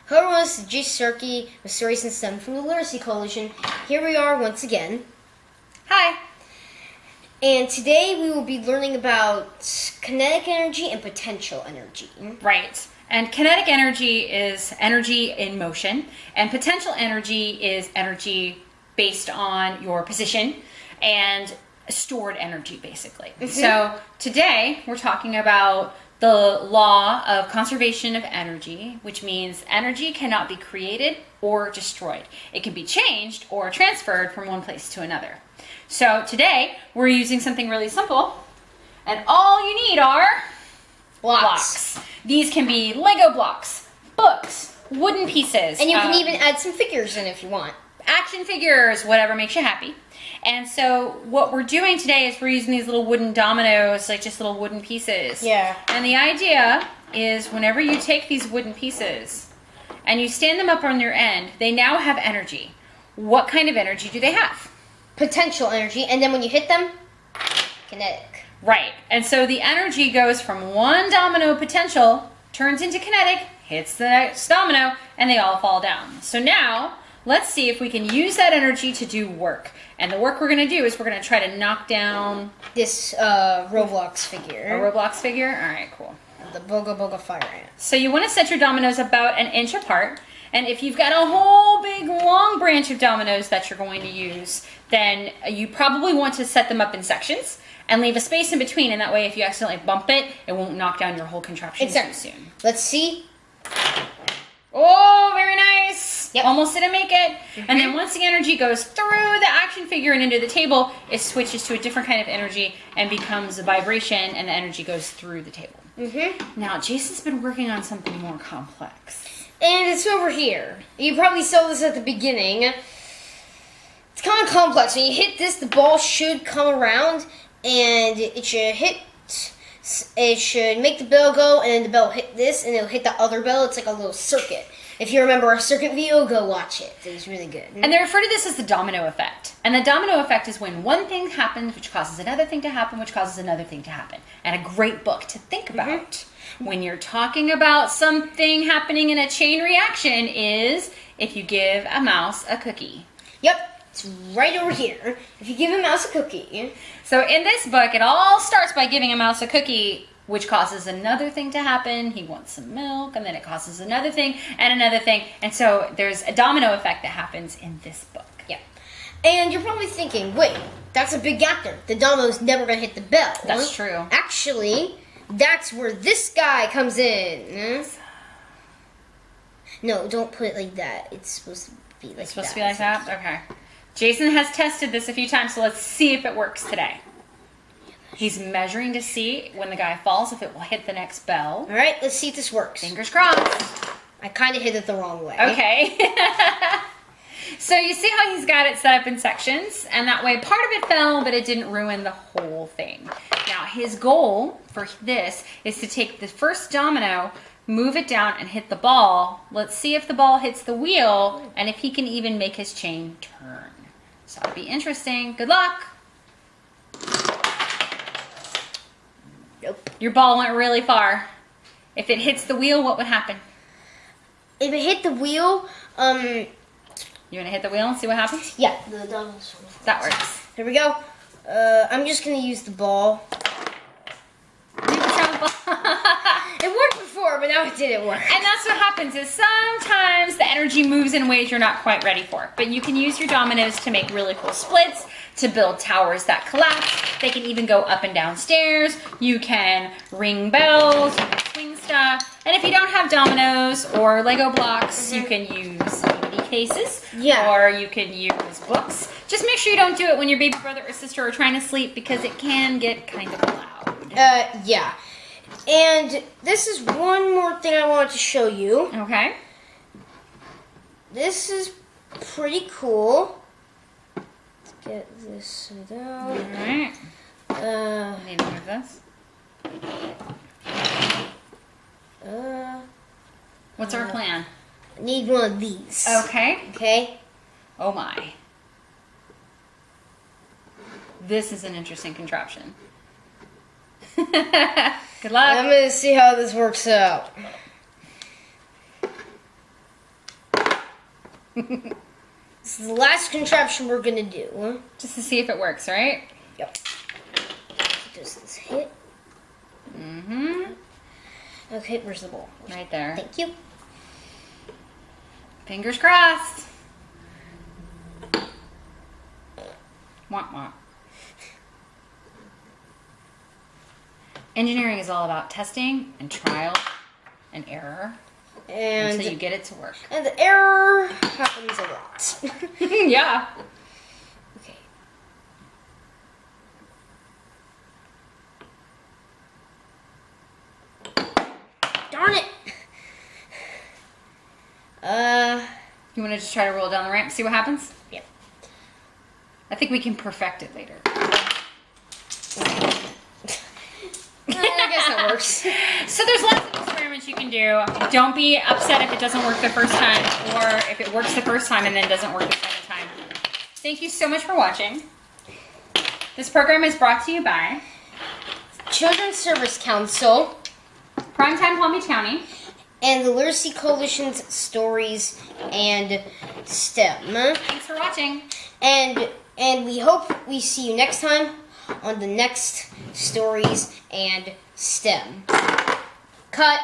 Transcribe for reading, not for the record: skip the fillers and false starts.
Hello everyone, this is Jacen with Stories and STEM from the Literacy Coalition. Here we are once again. Hi! And today we will be learning about kinetic energy and potential energy. Right. And kinetic energy is energy in motion, and potential energy is energy based on your position and stored energy, basically. So today we're talking about the law of conservation of energy, which means energy cannot be created or destroyed. It can be changed or transferred from one place to another. So today we're using something really simple, and all you need are blocks. These can be Lego blocks, books, wooden pieces. And you can even add some figures in if you want. Action figures, whatever makes you happy. And so what we're doing today is we're using these little wooden dominoes, like just little wooden pieces. Yeah. And the idea is whenever you take these wooden pieces and you stand them up on their end, they now have energy. What kind of energy do they have? Potential energy, and then when you hit them, kinetic. Right. And so the energy goes from one domino potential, turns into kinetic, hits the next domino, and they all fall down. So now, let's see if we can use that energy to do work. And the work we're going to do is we're going to try to knock down this Roblox figure. A Roblox figure? All right, cool. The Boga Boga Fire Ant. So you want to set your dominoes about 1 inch apart. And if you've got a whole big long branch of dominoes that you're going to use, then you probably want to set them up in sections and leave a space in between. And that way, if you accidentally bump it, it won't knock down your whole contraption too soon. Let's see. Oh, very nice. Yep. Almost didn't make it. And then once the energy goes through the action figure and into the table, it switches to a different kind of energy and becomes a vibration, and the energy goes through the table. Now, Jacen's been working on something more complex. And it's over here. You probably saw this at the beginning. It's kind of complex. When you hit this, the ball should come around, and it should hit. It should make the bell go, and then the bell hit this, and it'll hit the other bell. It's like a little circuit. If you remember our circuit video, go watch it. It was really good. And they refer to this as the domino effect. And the domino effect is when one thing happens, which causes another thing to happen, which causes another thing to happen. And a great book to think about when you're talking about something happening in a chain reaction is if you give a mouse a cookie. Yep, it's right over here. If you give a mouse a cookie. So in this book, it all starts by giving a mouse a cookie, which causes another thing to happen. He wants some milk, and then it causes another thing and another thing. And so there's a domino effect that happens in this book. Yeah. And you're probably thinking, wait, that's a big gap there. The domino's never going to hit the bell. That's true. Actually, that's where this guy comes in. No, don't put it like that. It's supposed to be like that. It's supposed to be like that? Okay. Jacen has tested this a few times, so let's see if it works today. He's measuring to see when the guy falls if it will hit the next bell. All right, let's see if this works. Fingers crossed. I kind of hit it the wrong way. Okay. So you see how he's got it set up in sections, and that way part of it fell, but it didn't ruin the whole thing. Now his goal for this is to take the first domino, move it down, and hit the ball. Let's see if the ball hits the wheel, and if he can even make his chain turn. So it'll be interesting. Good luck. Nope. Your ball went really far. If it hits the wheel, what would happen? If it hit the wheel, You want to hit the wheel and see what happens? yeah, the dominoes. That works. Here we go. I'm just gonna use the ball. It worked before, but now it didn't work. And that's what happens is sometimes the energy moves in ways you're not quite ready for. But you can use your dominoes to make really cool splits, to build towers that collapse. They can even go up and down stairs. You can ring bells, you can swing stuff. And if you don't have dominoes or Lego blocks, you can use DVD cases. Yeah. Or you can use books. Just make sure you don't do it when your baby brother or sister are trying to sleep because it can get kind of loud. Yeah. And this is one more thing I wanted to show you. Okay. This is pretty cool. Let's get this down. Alright. Need to move this. What's our plan? I need one of these. Okay. Okay. Oh my. This is an interesting contraption. Good luck. I'm going to see how this works out. This is the last contraption we're gonna do. Just to see if it works, right? Yep. Does this hit? Mm-hmm. Okay, where's the ball? Right there. Thank you. Fingers crossed. Wah, wah. Engineering is all about testing and trial and error And until you get it to work. And the error happens a lot. Yeah. Okay. Darn it. You want to just try to roll down the ramp, see what happens? Yeah. I think we can perfect it later. I guess that works. So there's lots of experiments you can do. Don't be upset if it doesn't work the first time, or if it works the first time and then doesn't work the second time. Thank you so much for watching. This program is brought to you by Children's Service Council Primetime Palm Beach County and the Literacy Coalition's Stories and STEM. Thanks for watching. And we hope we see you next time on the next Stories and STEM. Cut.